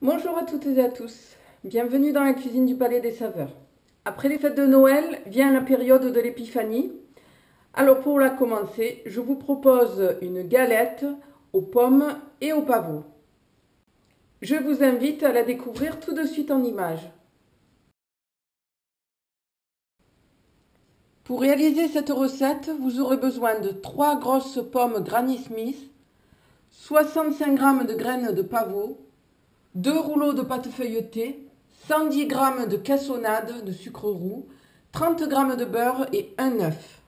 Bonjour à toutes et à tous, bienvenue dans la cuisine du Palais des Saveurs. Après les fêtes de Noël vient la période de l'épiphanie. Alors pour la commencer, je vous propose une galette aux pommes et aux pavots. Je vous invite à la découvrir tout de suite en images. Pour réaliser cette recette, vous aurez besoin de 3 grosses pommes Granny Smith, 65 g de graines de pavot, 2 rouleaux de pâte feuilletée, 110 g de cassonade de sucre roux, 30 g de beurre et un œuf.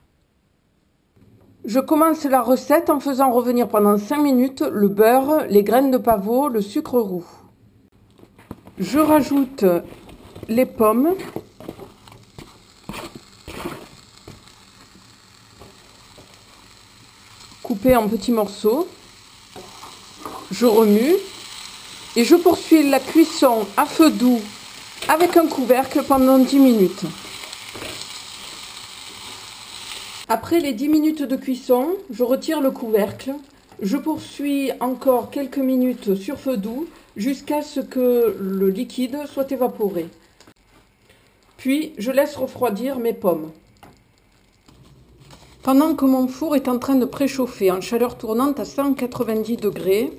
Je commence la recette en faisant revenir pendant 5 minutes le beurre, les graines de pavot, le sucre roux. Je rajoute les pommes. Coupées en petits morceaux. Je remue. Et je poursuis la cuisson à feu doux avec un couvercle pendant 10 minutes. Après les 10 minutes de cuisson, je retire le couvercle. Je poursuis encore quelques minutes sur feu doux jusqu'à ce que le liquide soit évaporé. Puis je laisse refroidir mes pommes. Pendant que mon four est en train de préchauffer en chaleur tournante à 190 degrés,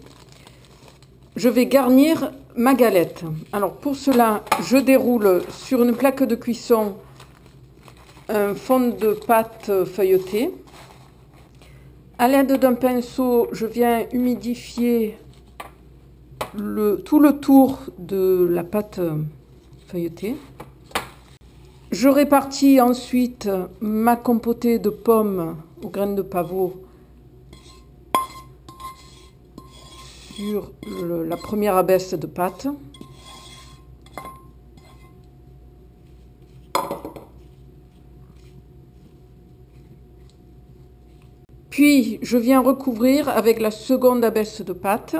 je vais garnir ma galette. Alors pour cela, je déroule sur une plaque de cuisson un fond de pâte feuilletée. À l'aide d'un pinceau, je viens humidifier tout le tour de la pâte feuilletée. Je répartis ensuite ma compotée de pommes aux graines de pavot sur la première abaisse de pâte. Puis je viens recouvrir avec la seconde abaisse de pâte.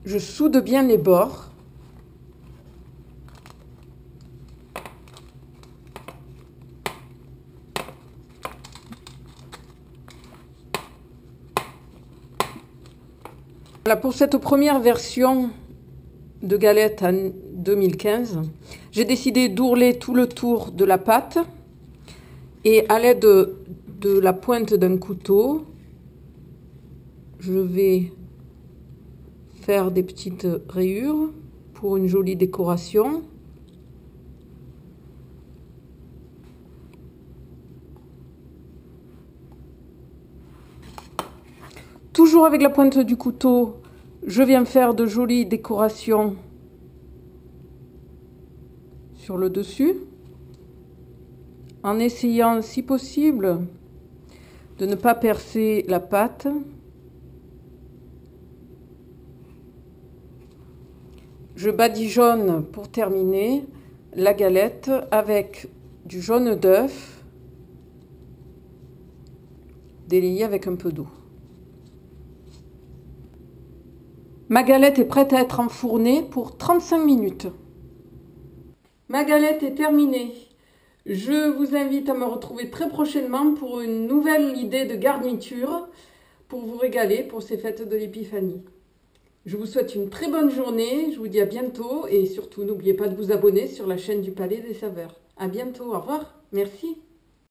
Je soude bien les bords. Voilà, pour cette première version de galette en 2015, j'ai décidé d'ourler tout le tour de la pâte et à l'aide de la pointe d'un couteau, je vais faire des petites rayures pour une jolie décoration. Toujours avec la pointe du couteau, je viens faire de jolies décorations sur le dessus, en essayant, si possible, de ne pas percer la pâte. Je badigeonne pour terminer la galette avec du jaune d'œuf délayé avec un peu d'eau. Ma galette est prête à être enfournée pour 35 minutes. Ma galette est terminée. Je vous invite à me retrouver très prochainement pour une nouvelle idée de garniture pour vous régaler pour ces fêtes de l'épiphanie. Je vous souhaite une très bonne journée, je vous dis à bientôt et surtout n'oubliez pas de vous abonner sur la chaîne du Palais des Saveurs. À bientôt, au revoir, merci.